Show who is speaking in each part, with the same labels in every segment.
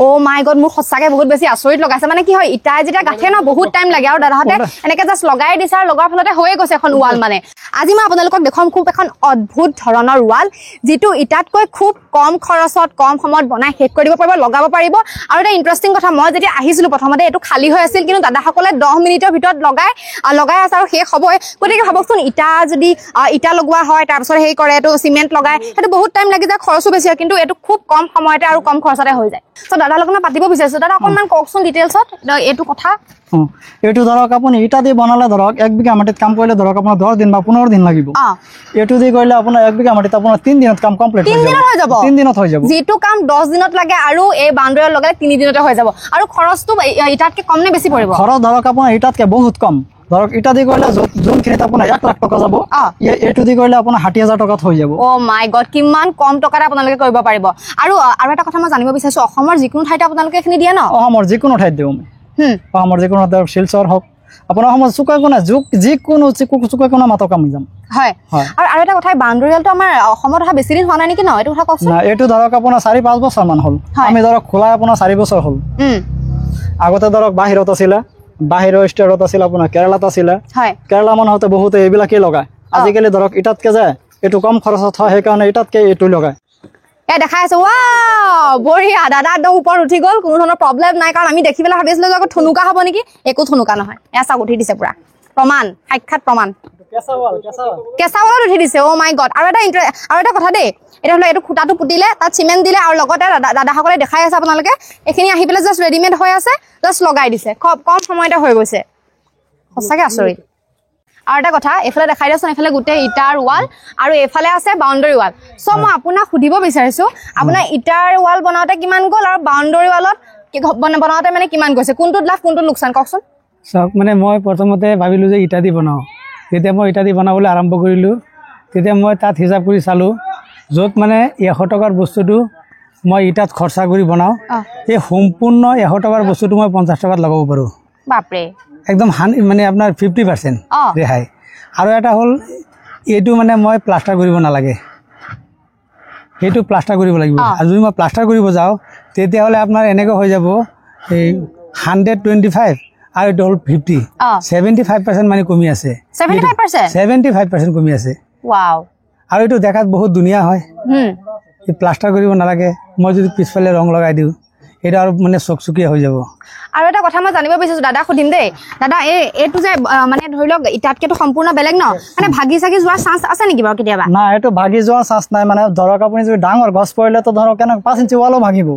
Speaker 1: ও মাই god মোৰ সঁচাকে বহুত বেছি আচৰিত লগাইছে মানে কি হয় ইটাই যেতিয়া গাঠে ন বহুত টাইম লাগে আৰু দাদাহঁতে এনেকে জাষ্ট লগাই দিছে আৰু লগাৰ ফলতে হৈয়ে গৈছে এখন ৱাল মানে আজি মই আপোনালোকক দেখুৱাম খুব এখন অদ্ভুত ধৰণৰ ৱাল যিটো ইটাতকৈ খুব কম খৰচত কম সময়ত বনাই শেষ কৰি দিব পাৰিব লগাব পাৰিব আৰু এটা ইণ্টাৰেষ্টিং কথা মই যেতিয়া আহিছিলো প্ৰথমতে এইটো খালী হৈ আছিল কিন্তু দাদাসকলে 10 মিনিটৰ ভিতৰত লগাই আছে আৰু শেষ হ'বই গতিকে ভাবকচোন ইটা যদি ইটা লগোৱা হয় তাৰপিছত সেই কৰে এইটো চিমেণ্ট লগাই সেইটো বহুত টাইম লাগি যায় খৰচো বেছি হয় কিন্তু এইটো খুব কম সময়তে আৰু কম খৰচতে হৈ যায় চ' দাদাৰ লগত মই পাতিব বিচাৰিছো দাদা অকণমান কওকচোন ডিটেইলছত এইটো কথা
Speaker 2: এইটো ধৰক আপুনি ইটা দি বনালে ধৰক 1 বিঘা মাটিত কাম কৰিলে ধৰক আপোনাৰ 10 দিন বা 15 দিন লাগিব এইটো দি কৰিলে আপোনাৰ 1 বিঘা মাটিত আপোনাৰ 3 দিনত কাম কমপ্লিট হৈ যাব 3 দিনত হৈ যাব
Speaker 1: যেটো কাম 10 দিনত লাগে আৰু এই বাউণ্ডাৰীৰ লগালে 3 দিনতে হৈ যাব আৰু খৰচটো ইটাতকে কম নে বেছি পৰিব
Speaker 2: খৰচ ধৰক আপোনাৰ ইটাতকে বহুত কম ধৰক ইটা দি কৰিলে যোনখিনিত আপোনাৰ 1 লাখ টকা যাব এইটো দি কৰিলে আপোনাৰ 60,000 টকাত হৈ যাব
Speaker 1: ও মাই গড কিমান কম টকাতে আপোনালোকে কৰিব পাৰিব আৰু এটা কথা মই জানিব বিচাৰিছো অসমৰ যিকোনো ঠাইতে আপোনালোকে এখিনি দিয়ে ন
Speaker 2: অসমৰ যিকোনো ঠাইত দিওঁ অসমৰ যিকোনো শিলচৰ হওক আপোনাৰ অসমৰ চুকাইকোনা যিকোনো মাত্ৰ কাম যাম
Speaker 1: হয় আৰু এটা কথা বাউণ্ডাৰীটো আমাৰ অসমত অহা বেছি দিন হোৱা নাই নেকি ন এইটো কথা কওকচোন
Speaker 2: না এইটো ধৰক আপোনাৰ 4-5 বছৰ মান হ'ল আমি ধৰক খোলা আপোনাৰ 4 বছৰ হ'ল আগতে ধৰক বাহিৰত আছিল বাহিৰৰ ষ্টেটত আছিল আপোনাৰ কেৰালাত আছিল কেৰালা মানুহতে বহুত এইবিলাকেই লগায় আজিকালি ধৰক ইটাতকে যায় এইটো কম খৰচত হয় সেইকাৰণে ইটাতকে এইটো লগায়
Speaker 1: দেখাই আছে ওয়াও বঢ়িয়া দাদা একদম ওপৰত উঠি গ'ল কোনো ধৰণৰ প্ৰব্লেম নাই কাৰণ আমি দেখি পেলাই ভাবিছিলো যে ঠুনুকা হ'ব নেকি একো ঠুনুকা নহয় এসা উঠি দিছে পুৰা প্ৰমাণ সাক্ষাৎ প্ৰমাণ কেঁচা ৱালত উঠি দিছে অ' মাই গড আৰু এটা কথা দেই এটা হলো এইটো খুঁটাটো পুতিলে তাত চিমেণ্ট দিলে আৰু লগতে দাদাসকলে দেখাই আছে আপোনালোকে এইখিনি আহি পেলাই জাষ্ট ৰেডিমেড হৈ আছে জাষ্ট লগাই দিছে কম সময়তে হৈ গৈছে সঁচাকে আচৰিত আৰু এটা কথা এইফালে দেখাই দিয়াচোন এইফালে গোটেই ইটাৰ ৱাল আৰু এইফালে আছে বাউণ্ডাৰী ৱাল চ' মই আপোনাক সুধিব বিচাৰিছো আপোনাৰ ইটাৰ ৱাল বনাওঁতে কিমান গ'ল আৰু বাউণ্ডাৰী ৱালত বনাওঁতে মানে কিমান গৈছে কোনটোত লাভ কোনটোত লোকচান কওকচোন
Speaker 3: চাওক মানে মই প্ৰথমতে ভাবিলোঁ যে ইটা দি বনাওঁ যেতিয়া মই ইটা দি বনাবলৈ আৰম্ভ কৰিলোঁ তেতিয়া মই তাত হিচাপ কৰি চালোঁ য'ত মানে 100 টকাৰ বস্তুটো মই ইটাত খৰচা কৰি বনাওঁ এই সম্পূৰ্ণ 100 টকাৰ বস্তুটো মই 50 টকাত লগাব পাৰোঁ
Speaker 1: বাপৰে
Speaker 3: একদম মানে আপোনাৰ 50% ৰেহাই আৰু এটা হ'ল এইটো মানে মই প্লাষ্টাৰ কৰিব নালাগে সেইটো প্লাষ্টাৰ কৰিব লাগিব আৰু যদি মই প্লাষ্টাৰ কৰিব যাওঁ তেতিয়াহ'লে আপোনাৰ এনেকৈ হৈ যাব এই 125 আৰু এইটো হ'ল 50 75% মানে কমি আছে 75% কমি আছে
Speaker 1: ওৱাও
Speaker 3: আৰু এইটো দেখাত বহুত ধুনীয়া হয় প্লাষ্টাৰ কৰিব নালাগে মই যদি পিছফালে ৰং লগাই দিওঁ এটা আৰু মানে চকচকীয়া হৈ যাব
Speaker 1: আৰু এটা কথা মই জানিব বিচাৰিছো দাদা সুধিম দেই দাদা এইটো যে মানে ধৰি লওক ইটাতকেতো সম্পূৰ্ণ বেলেগ ন মানে ভাগি চাগি যোৱাৰ চান্স আছে নেকি বাৰু কেতিয়াবা
Speaker 2: না এইটো ভাগি যোৱাৰ চান্স নাই মানে ধৰক আপুনি যদি ডাঙৰ গছ পৰিলে তো ধৰক কেনে 5 ইঞ্চি ৱালো ভাগিব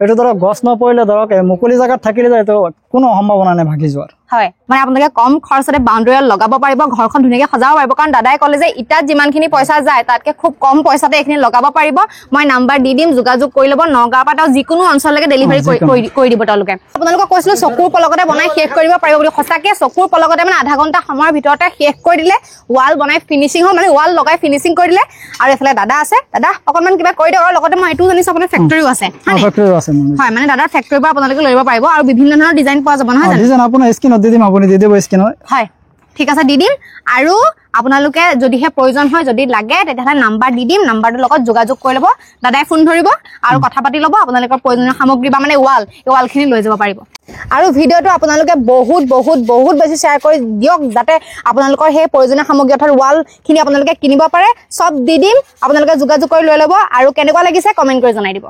Speaker 2: এইটো ধৰক গছ নপৰিলে ধৰক মুকলি জায়গাত থাকিলে যায় তো কোনো সম্ভাৱনা নাই ভাগি যোৱাৰ
Speaker 1: হয় মানে আপোনালোকে কম খৰচতে বাউণ্ডাৰী লগাব পাৰিব ঘৰখন ধুনীয়াকৈ সজাব পাৰিব কাৰণ দাদাই ক'লে যে ইটাত যিমানখিনি পইচা যায় তাতকে খুব কম পইচাতে এইখিনি লগাব পাৰিব মই নাম্বাৰ দি দিম যোগাযোগ কৰি ল'ব নগাঁৱৰ পৰা যিকোনো অঞ্চললৈকে ডেলিভাৰী কৰি দিব তেওঁলোকে আপোনালোকক কৈছিলো চকুৰ পলকতে বনাই শেষ কৰিব পাৰিব বুলি সঁচাকৈ চকুৰ পলকতে মানে আধা ঘণ্টা সময়ৰ ভিতৰতে শেষ কৰি দিলে ৱাল বনাই ফিনিচিং হ'ল মানে ৱাল লগাই ফিনিচিং কৰি দিলে আৰু এইফালে দাদা আছে দাদা অকণমান কিবা কৰি দিয়ক আৰু লগতে মই এইটো জানিছোঁ আপোনাৰ ফেক্টৰীও আছে হয় মানে দাদাৰ ফেক্টৰীৰ পৰা আপোনালোকে লৈ পাৰিব আৰু বিভিন্ন ধৰণৰ ডিজাইন পোৱা যাব নহয়
Speaker 2: ডিজাইন আপোনাৰ স্কিনত দি দিম আপুনি দি দিব স্কিনত
Speaker 1: হয় ঠিক আছে দি দিম আৰু আপোনালোকে যদিহে প্ৰয়োজন হয় যদি লাগে তেতিয়াহ'লে নাম্বাৰ দি দিম নাম্বাৰটোৰ লগত যোগাযোগ কৰি ল'ব দাদাই ফোন ধৰিব আৰু কথা পাতি ল'ব আপোনালোকৰ প্ৰয়োজনীয় সামগ্ৰী বা মানে ৱালখিনি লৈ যাব পাৰিব আৰু ভিডিঅ'টো আপোনালোকে বহুত বেছি শ্বেয়াৰ কৰি দিয়ক যাতে আপোনালোকৰ সেই প্ৰয়োজনীয় সামগ্ৰী অৰ্থাৎ ৱালখিনি আপোনালোকে কিনিব পাৰে চব দি দিম আপোনালোকে যোগাযোগ কৰি লৈ ল'ব আৰু কেনেকুৱা লাগিছে কমেণ্ট কৰি জনাই দিব